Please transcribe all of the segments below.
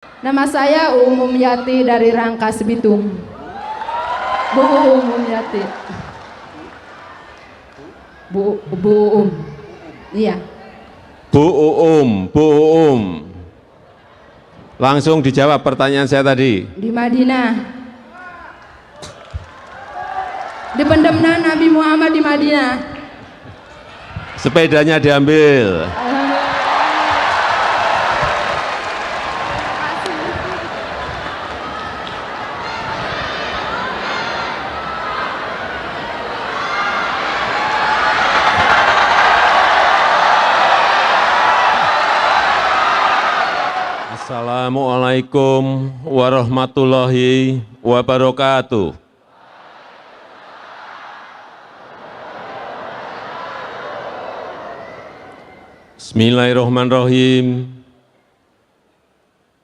Nama saya Umum Yati dari Rangkas Bitung. Bu Umum Yati. Bu Iya. Bu Uum. Langsung dijawab pertanyaan saya tadi. Di Madinah. Dipendemna Nabi Muhammad di Madinah. Sepedanya diambil. Assalamualaikum warahmatullahi wabarakatuh. Bismillahirrahmanirrahim.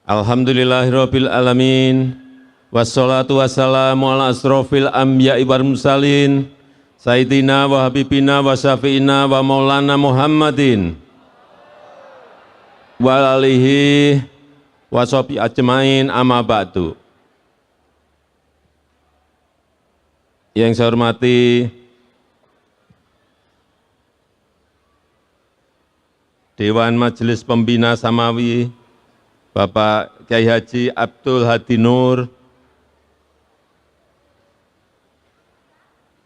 Alhamdulillahirabbil alamin. Wassalatu wassalamu ala asrofil anbiya'i wal mursalin sayyidina wa habibina wa syafi'ina wa maulana Muhammadin wa alihi wa sahbihi ajmain, amma ba'du. Yang saya hormati Dewan Majelis Pembina Samawi, Bapak Kyai Haji Abdul Hadi Nur,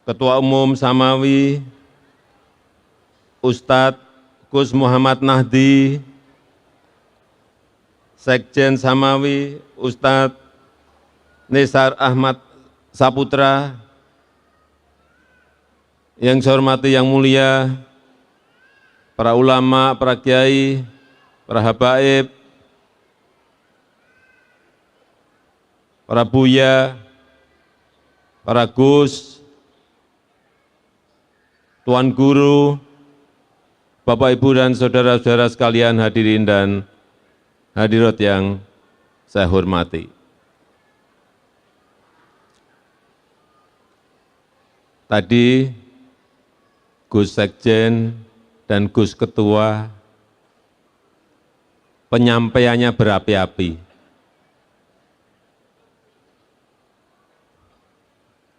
Ketua Umum Samawi, Ustadz Gus Muhammad Nahdi, Sekjen Samawi, Ustadz Nisar Ahmad Saputra, yang saya hormati yang mulia, para ulama, para kiai, para habaib, para buya, para gus, tuan guru, Bapak Ibu dan saudara-saudara sekalian hadirin dan hadirat yang saya hormati. Tadi Gus Sekjen dan Gus Ketua penyampaiannya berapi-api.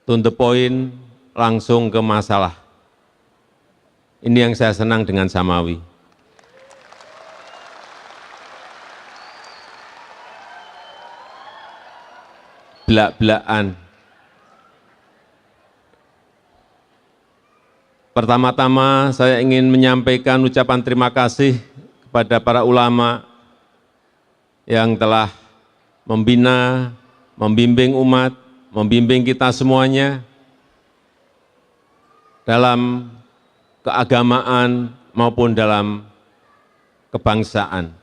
To the point, langsung ke masalah. Ini yang saya senang dengan Samawi. Belak-belakan. Pertama-tama saya ingin menyampaikan ucapan terima kasih kepada para ulama yang telah membina, membimbing umat, membimbing kita semuanya dalam keagamaan maupun dalam kebangsaan.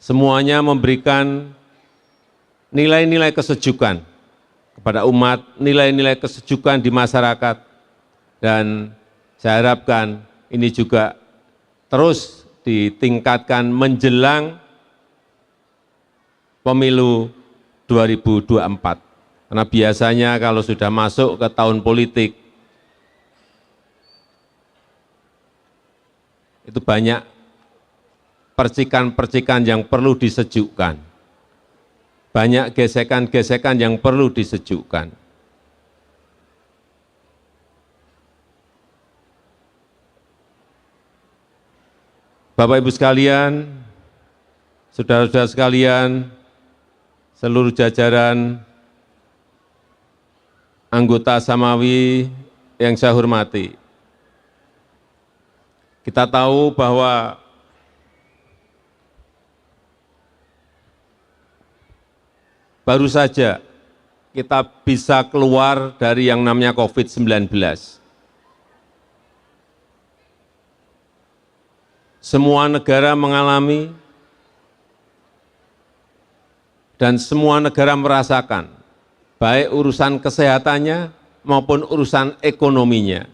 Semuanya memberikan nilai-nilai kesejukan kepada umat, nilai-nilai kesejukan di masyarakat, dan saya harapkan ini juga terus ditingkatkan menjelang pemilu 2024. Karena biasanya kalau sudah masuk ke tahun politik, itu banyak percikan-percikan yang perlu disejukkan. Banyak gesekan-gesekan yang perlu disejukkan. Bapak Ibu sekalian, saudara-saudara sekalian, seluruh jajaran anggota Samawi yang saya hormati. Kita tahu bahwa baru saja kita bisa keluar dari yang namanya COVID-19. Semua negara mengalami dan semua negara merasakan, baik urusan kesehatannya maupun urusan ekonominya.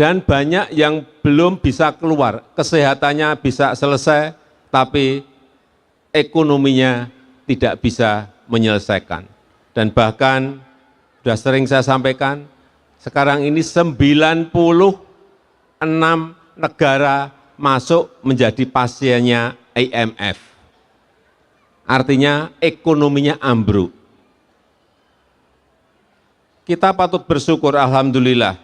Dan banyak yang belum bisa keluar, kesehatannya bisa selesai, tapi ekonominya tidak bisa menyelesaikan. Dan bahkan, sudah sering saya sampaikan, sekarang ini 96 negara masuk menjadi pasiennya IMF. Artinya ekonominya ambruk. Kita patut bersyukur, alhamdulillah,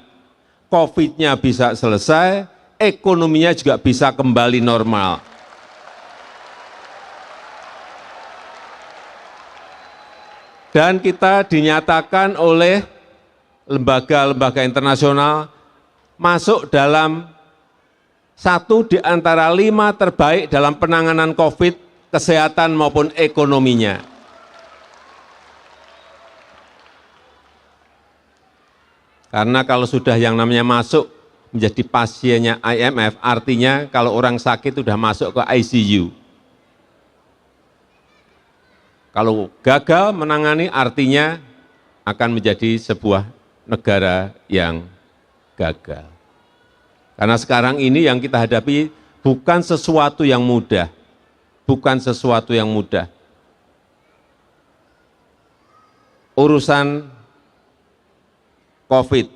COVID-nya bisa selesai, ekonominya juga bisa kembali normal. Dan kita dinyatakan oleh lembaga-lembaga internasional masuk dalam 1 di antara 5 terbaik dalam penanganan COVID, kesehatan maupun ekonominya. Karena kalau sudah yang namanya masuk menjadi pasiennya IMF, artinya kalau orang sakit sudah masuk ke ICU. Kalau gagal menangani, artinya akan menjadi sebuah negara yang gagal. Karena sekarang ini yang kita hadapi bukan sesuatu yang mudah, bukan sesuatu yang mudah. Urusan COVID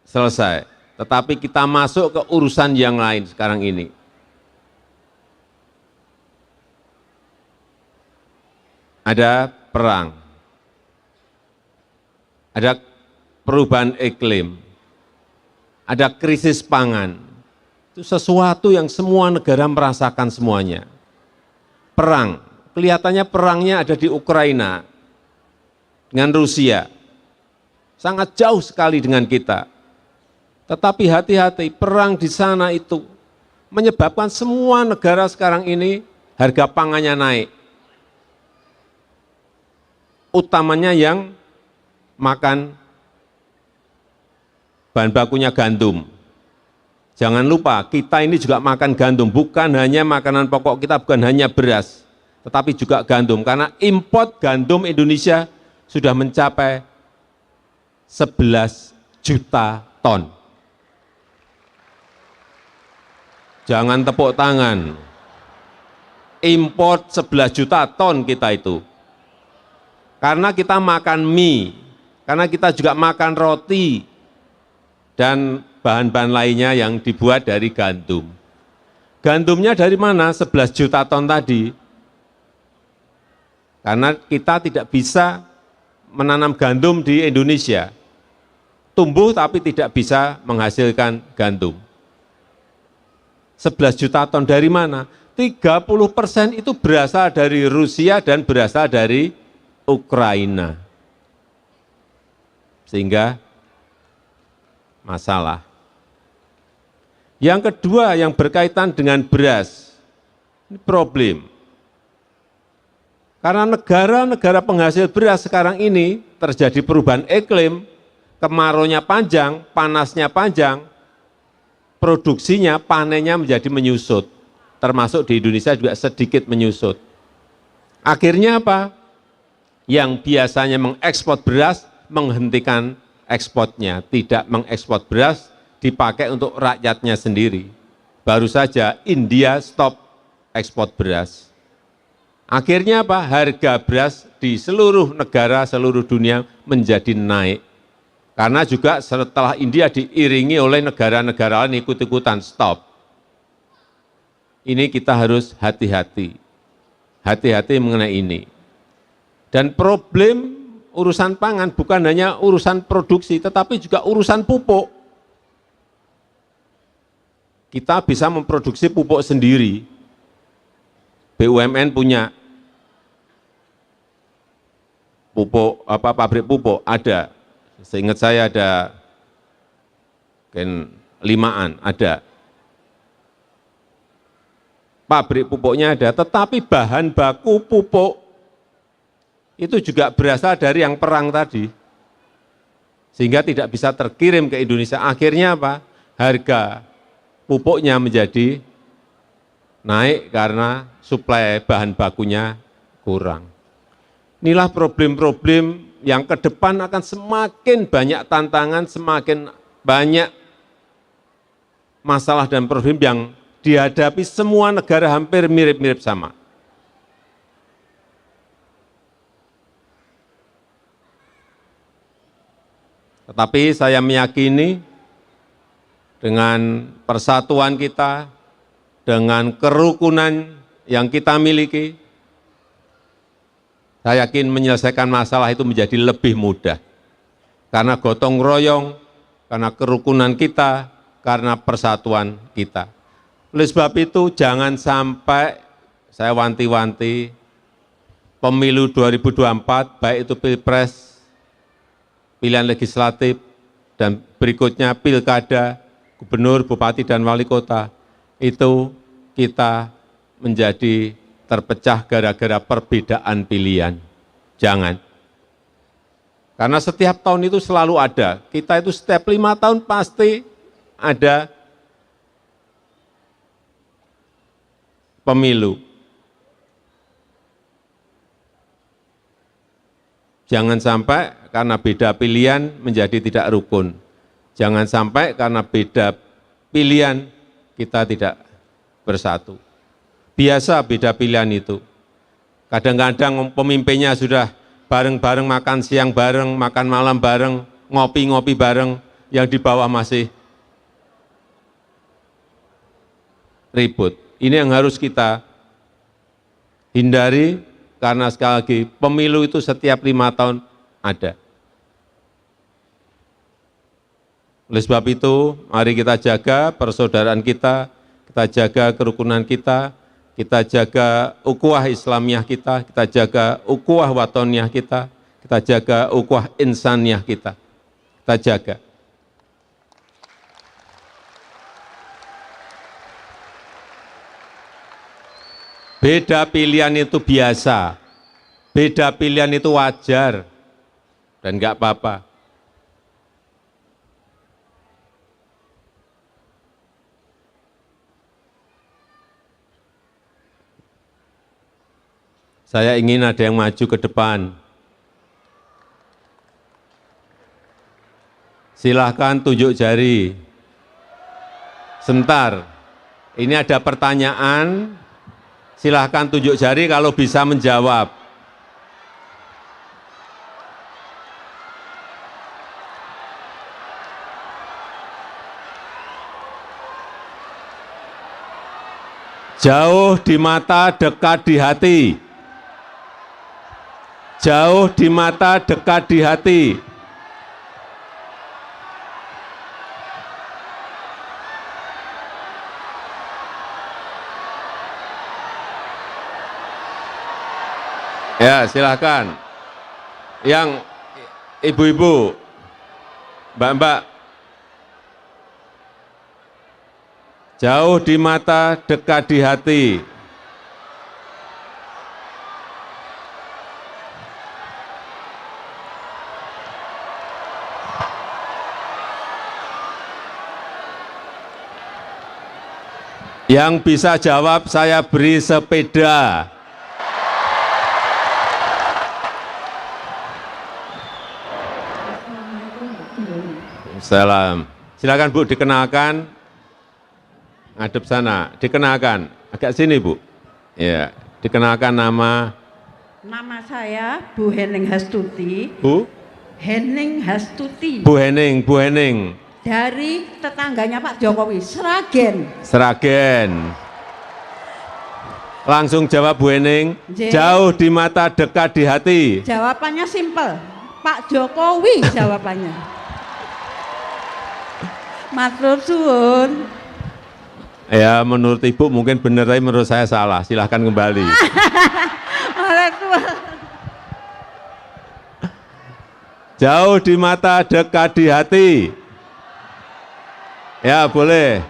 selesai, tetapi kita masuk ke urusan yang lain sekarang ini. Ada perang, ada perubahan iklim, ada krisis pangan. Itu sesuatu yang semua negara merasakan semuanya. Perang, kelihatannya perangnya ada di Ukraina dengan Rusia. Sangat jauh sekali dengan kita. Tetapi hati-hati, perang di sana itu menyebabkan semua negara sekarang ini harga pangannya naik. Utamanya yang makan bahan bakunya gandum. Jangan lupa, kita ini juga makan gandum, bukan hanya makanan pokok kita, bukan hanya beras, tetapi juga gandum. Karena import gandum Indonesia sudah mencapai 11 juta ton. Jangan tepuk tangan. Import 11 juta ton kita itu. Karena kita makan mie, karena kita juga makan roti, dan bahan-bahan lainnya yang dibuat dari gandum. Gandumnya dari mana? 11 juta ton tadi. Karena kita tidak bisa menanam gandum di Indonesia. Tumbuh tapi tidak bisa menghasilkan gandum. 11 juta ton dari mana? 30% itu berasal dari Rusia dan berasal dari Ukraina. Sehingga masalah. Yang kedua yang berkaitan dengan beras, ini problem. Karena negara-negara penghasil beras sekarang ini terjadi perubahan iklim, kemaraunya panjang, panasnya panjang, produksinya, panennya menjadi menyusut. Termasuk di Indonesia juga sedikit menyusut. Akhirnya apa? Yang biasanya mengekspor beras, menghentikan ekspornya, tidak mengekspor beras, dipakai untuk rakyatnya sendiri. Baru saja India stop ekspor beras. Akhirnya apa? Harga beras di seluruh negara, seluruh dunia menjadi naik. Karena juga setelah India diiringi oleh negara-negara lain ikut-ikutan stop. Ini kita harus hati-hati. Hati-hati mengenai ini. Dan problem urusan pangan bukan hanya urusan produksi, tetapi juga urusan pupuk. Kita bisa memproduksi pupuk sendiri. BUMN punya pupuk, pabrik pupuk ada. Seingat saya ada Limaan, ada. Pabrik pupuknya ada, tetapi bahan baku pupuk itu juga berasal dari yang perang tadi. Sehingga tidak bisa terkirim ke Indonesia. Akhirnya apa? Harga pupuknya menjadi naik karena suplai bahan bakunya kurang. Inilah problem-problem yang ke depan akan semakin banyak tantangan, semakin banyak masalah dan problem yang dihadapi semua negara hampir mirip-mirip sama. Tetapi saya meyakini dengan persatuan kita, dengan kerukunan yang kita miliki, saya yakin menyelesaikan masalah itu menjadi lebih mudah. Karena gotong royong, karena kerukunan kita, karena persatuan kita. Oleh sebab itu, jangan sampai saya wanti-wanti pemilu 2024, baik itu pilpres, pilihan legislatif, dan berikutnya pilkada, gubernur, bupati, dan wali kota, itu kita menjadi terpecah gara-gara perbedaan pilihan. Jangan. Karena setiap tahun itu selalu ada. Kita itu setiap 5 tahun pasti ada pemilu. Jangan sampai karena beda pilihan menjadi tidak rukun. Jangan sampai karena beda pilihan kita tidak bersatu. Biasa beda pilihan itu. Kadang-kadang pemimpinnya sudah bareng-bareng makan siang bareng, makan malam bareng, ngopi-ngopi bareng, yang di bawah masih ribut. Ini yang harus kita hindari, karena sekali lagi pemilu itu setiap 5 tahun ada. Oleh sebab itu, mari kita jaga persaudaraan kita jaga kerukunan kita jaga ukhuwah Islamiyah kita jaga ukhuwah watoniyah kita jaga ukhuwah insaniyah kita jaga. Beda pilihan itu biasa, beda pilihan itu wajar, dan enggak apa-apa. Saya ingin ada yang maju ke depan. Silahkan tunjuk jari. Sebentar, ini ada pertanyaan. Silahkan tunjuk jari kalau bisa menjawab. Jauh di mata, dekat di hati. Jauh di mata, dekat di hati. Ya, silakan. Yang ibu-ibu, mbak-mbak, jauh di mata, dekat di hati. Yang bisa jawab saya beri sepeda. Salam. Silakan Bu, dikenalkan. Ngadep sana, dikenalkan. Agak sini Bu. Ya, dikenalkan nama. Nama saya Bu Hening Hastuti. Bu? Hening Hastuti. Bu Hening, Bu Hening. Dari tetangganya Pak Jokowi, Sragen. Sragen. Langsung jawab Bu Hening. J. Jauh di mata, dekat di hati. Jawabannya simpel, Pak Jokowi jawabannya. Matur suwun. Ya, menurut Ibu mungkin benar, tapi menurut saya salah. Silahkan kembali. Jauh di mata, dekat di hati. Ya, boleh.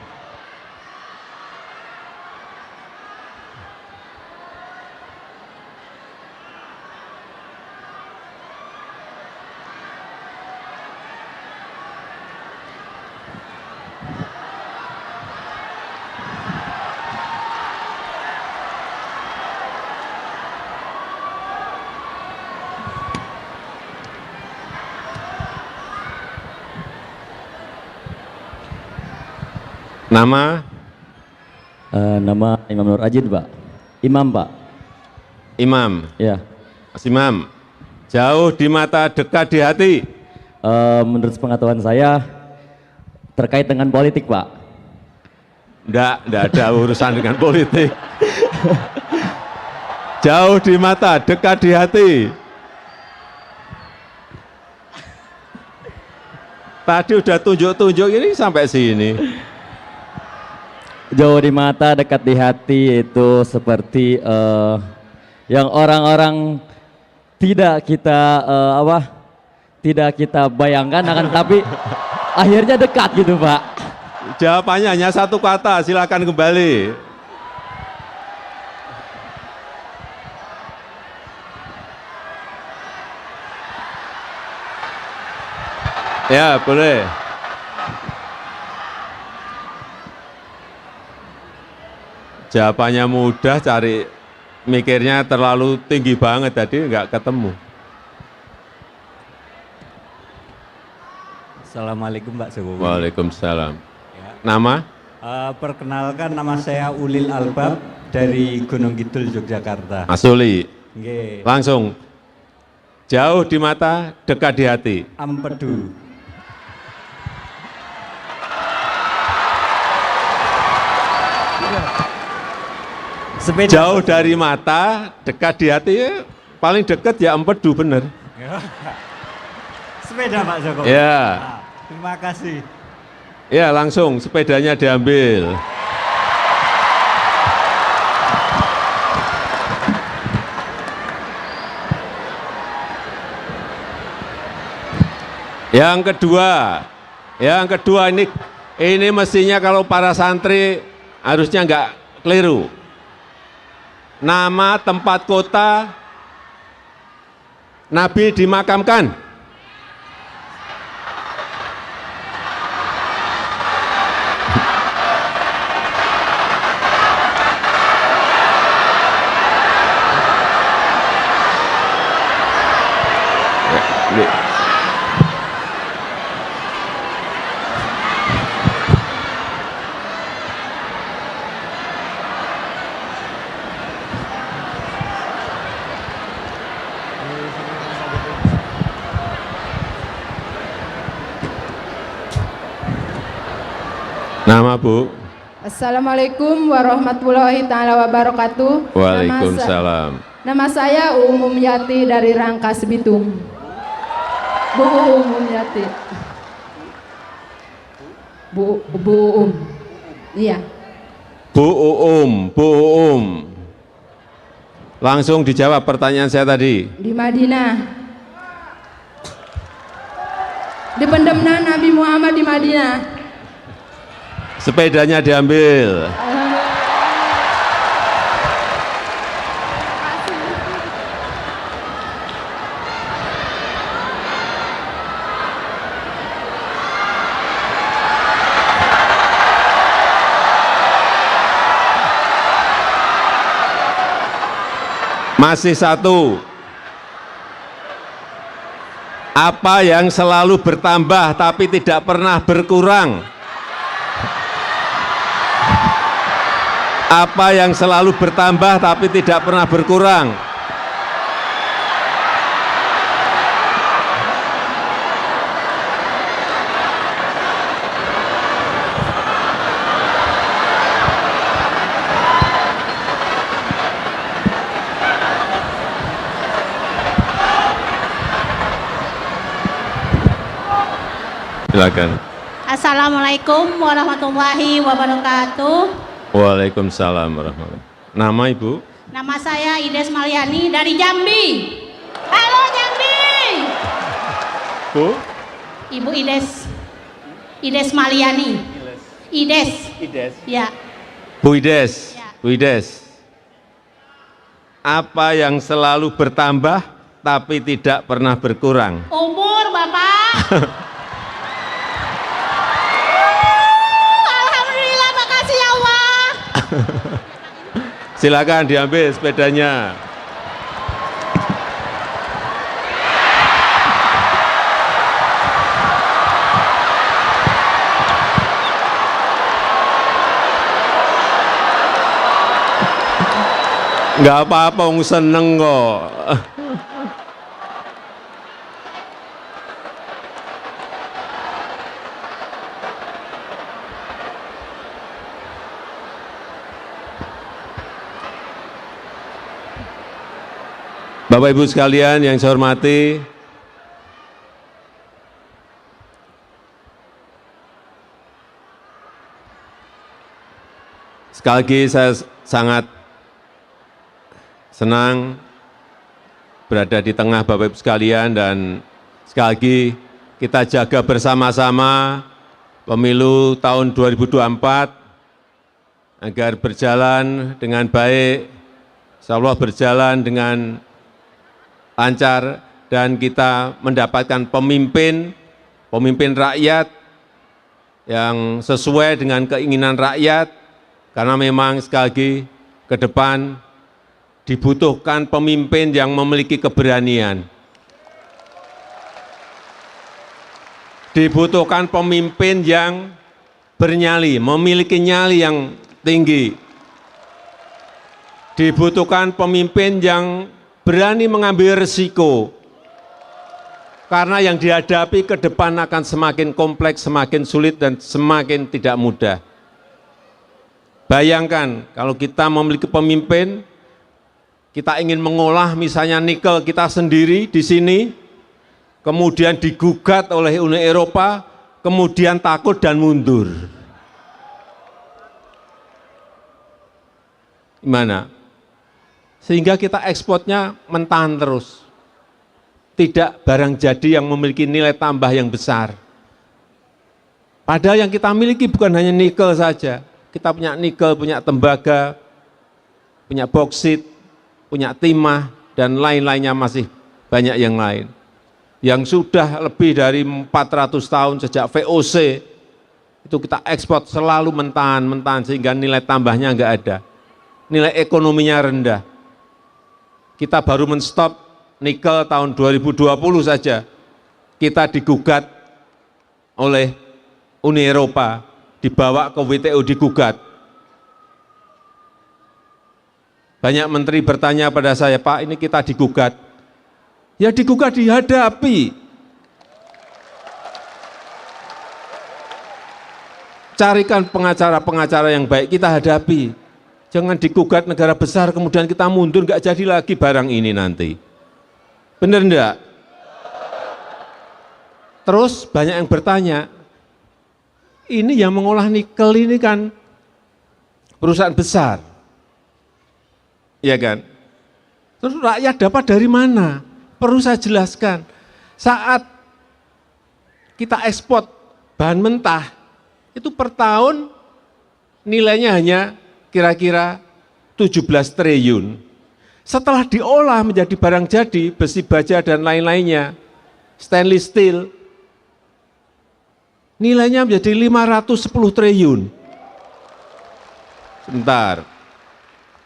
Nama? Nama Imam Nur Ajid, Pak. Imam, Pak. Imam. Ya. Mas Imam. Jauh di mata, dekat di hati. Menurut pengetahuan saya terkait dengan politik, Pak. Enggak ada urusan dengan politik. Jauh di mata, dekat di hati. Tadi udah tunjuk-tunjuk ini sampai sini. Jauh di mata, dekat di hati itu seperti yang orang-orang tidak kita tidak kita bayangkan akan, tapi akhirnya dekat gitu Pak. Jawabannya hanya satu kata, silakan kembali. Ya, boleh. Jawabannya mudah, cari mikirnya terlalu tinggi banget tadi, nggak ketemu. Assalamualaikum Pak Jokowi. Waalaikumsalam. Ya. Nama? Perkenalkan, nama saya Ulil Albab dari Gunung Kidul, Yogyakarta. Mas Uli. Nggih. Langsung. Jauh di mata, dekat di hati. Ampedu. Sepeda. Jauh dari mata, dekat di hati, ya, paling dekat ya empedu, bener. Sepeda Pak Jokowi. Ya. Nah, terima kasih. Ya, langsung sepedanya diambil. Yang kedua ini mestinya kalau para santri harusnya nggak keliru. Nama tempat kota Nabi dimakamkan. Nama Bu? Assalamualaikum warahmatullahi taala wabarakatuh. Waalaikumsalam. Nama saya Umum Yati dari Rangkas Bitung. Bu Umum Yati. Bu Um. Iya. Bu Uum. Langsung dijawab pertanyaan saya tadi. Di Madinah. Dipendemna Nabi Muhammad di Madinah. Sepedanya diambil. Masih satu. Apa yang selalu bertambah tapi tidak pernah berkurang? Apa yang selalu bertambah tapi tidak pernah berkurang? Silakan. Assalamualaikum warahmatullahi wabarakatuh. Waalaikumsalam warahmatullahi wabarakatuh. Nama Ibu? Nama saya Ides Maliani dari Jambi. Halo Jambi. Bu? Ibu Ides Maliani. Ides. Ya. Bu Ides. Ya. Bu Ides. Apa yang selalu bertambah tapi tidak pernah berkurang? Umur Bapak. Alhamdulillah, makasih ya Allah. Silakan diambil sepedanya. Enggak apa-apa, seneng kok. Bapak Ibu sekalian yang saya hormati, sekali lagi saya sangat senang berada di tengah Bapak Ibu sekalian, dan sekali lagi kita jaga bersama-sama pemilu tahun 2024 agar berjalan dengan baik, insya Allah berjalan dengan lancar, dan kita mendapatkan pemimpin rakyat yang sesuai dengan keinginan rakyat, karena memang sekali lagi ke depan dibutuhkan pemimpin yang memiliki keberanian. Dibutuhkan pemimpin yang bernyali, memiliki nyali yang tinggi. Dibutuhkan pemimpin yang berani mengambil risiko, karena yang dihadapi ke depan akan semakin kompleks, semakin sulit, dan semakin tidak mudah. Bayangkan kalau kita memiliki pemimpin, kita ingin mengolah misalnya nikel kita sendiri di sini, kemudian digugat oleh Uni Eropa, kemudian takut dan mundur. Gimana? Sehingga kita ekspornya mentahan terus. Tidak barang jadi yang memiliki nilai tambah yang besar. Padahal yang kita miliki bukan hanya nikel saja. Kita punya nikel, punya tembaga, punya boksit, punya timah, dan lain-lainnya masih banyak yang lain. Yang sudah lebih dari 400 tahun sejak VOC, itu kita ekspor selalu mentahan, sehingga nilai tambahnya enggak ada. Nilai ekonominya rendah. Kita baru menstop nikel tahun 2020 saja. Kita digugat oleh Uni Eropa, dibawa ke WTO digugat. Banyak menteri bertanya pada saya, Pak, ini kita digugat. Ya digugat dihadapi. Carikan pengacara-pengacara yang baik, kita hadapi. Jangan digugat negara besar, kemudian kita mundur, nggak jadi lagi barang ini nanti. Benar enggak? Terus banyak yang bertanya, ini yang mengolah nikel ini kan perusahaan besar. Iya kan? Terus rakyat dapat dari mana? Perlu saya jelaskan. Saat kita ekspor bahan mentah, itu per tahun nilainya hanya kira-kira 17 triliun. Setelah diolah menjadi barang jadi, besi baja dan lain-lainnya, stainless steel, nilainya menjadi 510 triliun. Sebentar,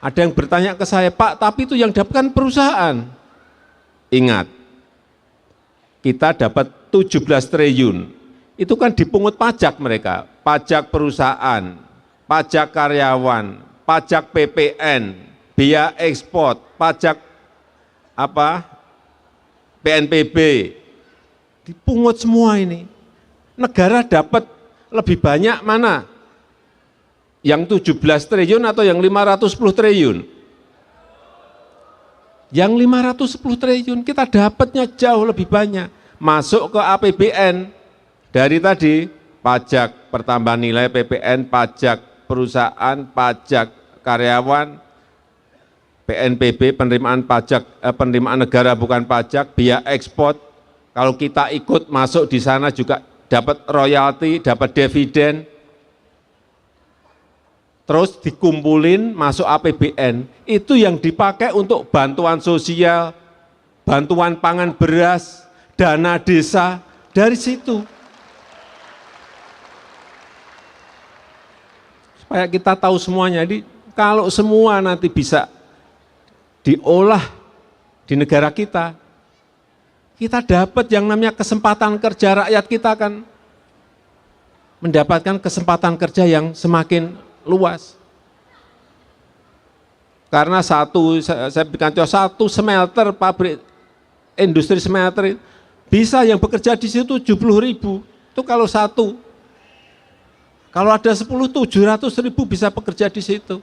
ada yang bertanya ke saya, Pak, tapi itu yang dapatkan perusahaan. Ingat, kita dapat 17 triliun, itu kan dipungut pajak mereka, pajak perusahaan, pajak karyawan, pajak PPN, biaya ekspor, pajak PNBP, dipungut semua ini. Negara dapat lebih banyak mana? Yang 17 triliun atau yang 510 triliun? Yang 510 triliun kita dapatnya jauh lebih banyak. Masuk ke APBN dari tadi, pajak pertambahan nilai PPN, pajak perusahaan, pajak karyawan, PNBP, penerimaan pajak, penerimaan negara bukan pajak, biaya ekspor. Kalau kita ikut masuk di sana juga dapat royalti, dapat dividen, terus dikumpulin masuk APBN, itu yang dipakai untuk bantuan sosial, bantuan pangan beras, dana desa, dari situ. Supaya kita tahu semuanya, jadi kalau semua nanti bisa diolah di negara kita, kita dapat yang namanya kesempatan kerja, rakyat kita akan mendapatkan kesempatan kerja yang semakin luas. Karena saya berikan contoh, satu smelter, pabrik industri smelter, bisa yang bekerja di situ 70.000, itu kalau satu. Kalau ada 10, 700.000 bisa bekerja di situ.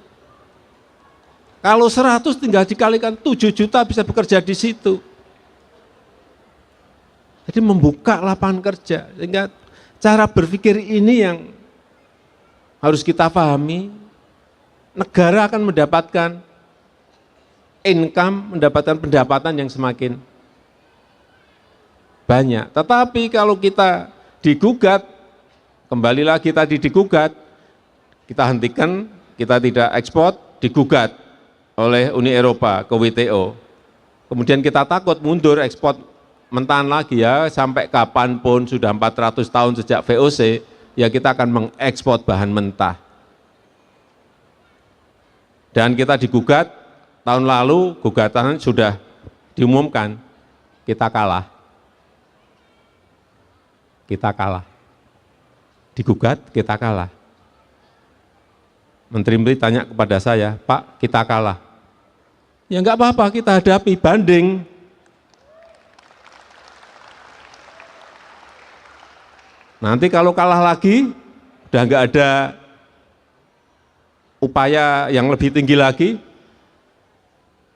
Kalau 100 tinggal dikalikan 7 juta bisa bekerja di situ. Jadi membuka lapangan kerja. Sehingga cara berpikir ini yang harus kita pahami. Negara akan mendapatkan income, mendapatkan pendapatan yang semakin banyak. Tetapi kalau kita digugat, kembali lagi tadi digugat, kita hentikan, kita tidak ekspor, digugat oleh Uni Eropa ke WTO. Kemudian kita takut mundur ekspor mentahan lagi ya, sampai kapanpun sudah 400 tahun sejak VOC, ya kita akan mengekspor bahan mentah. Dan kita digugat, tahun lalu gugatan sudah diumumkan, kita kalah. Kita kalah. Digugat, kita kalah. Menteri-menteri tanya kepada saya, Pak, kita kalah. Ya enggak apa-apa, kita hadapi, banding. Nanti kalau kalah lagi, udah enggak ada upaya yang lebih tinggi lagi,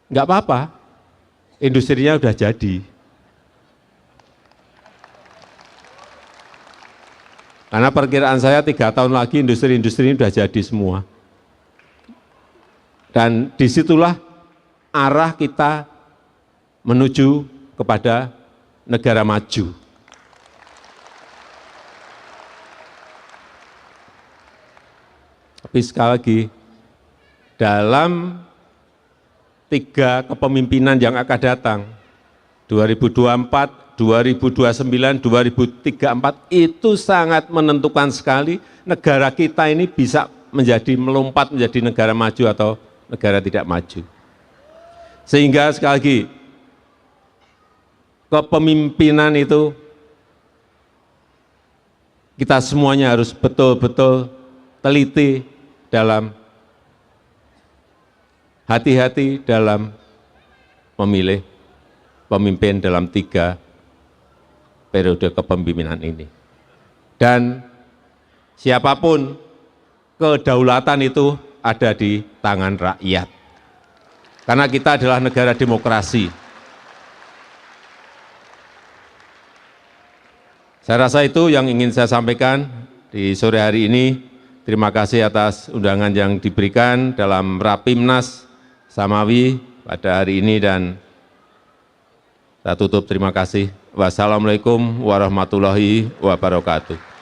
enggak apa-apa, industrinya udah jadi. Karena perkiraan saya 3 tahun lagi industri-industri ini sudah jadi semua. Dan disitulah arah kita menuju kepada negara maju. Tapi sekali lagi, dalam 3 kepemimpinan yang akan datang, 2024, 2029, 2034, itu sangat menentukan sekali negara kita ini bisa melompat menjadi negara maju atau negara tidak maju. Sehingga sekali lagi, kepemimpinan itu kita semuanya harus betul-betul teliti dalam hati-hati dalam memilih pemimpin dalam 3 periode kepemimpinan ini. Dan siapapun, kedaulatan itu ada di tangan rakyat. Karena kita adalah negara demokrasi. Saya rasa itu yang ingin saya sampaikan di sore hari ini. Terima kasih atas undangan yang diberikan dalam Rapimnas Samawi pada hari ini, dan saya tutup, terima kasih. Wassalamualaikum warahmatullahi wabarakatuh.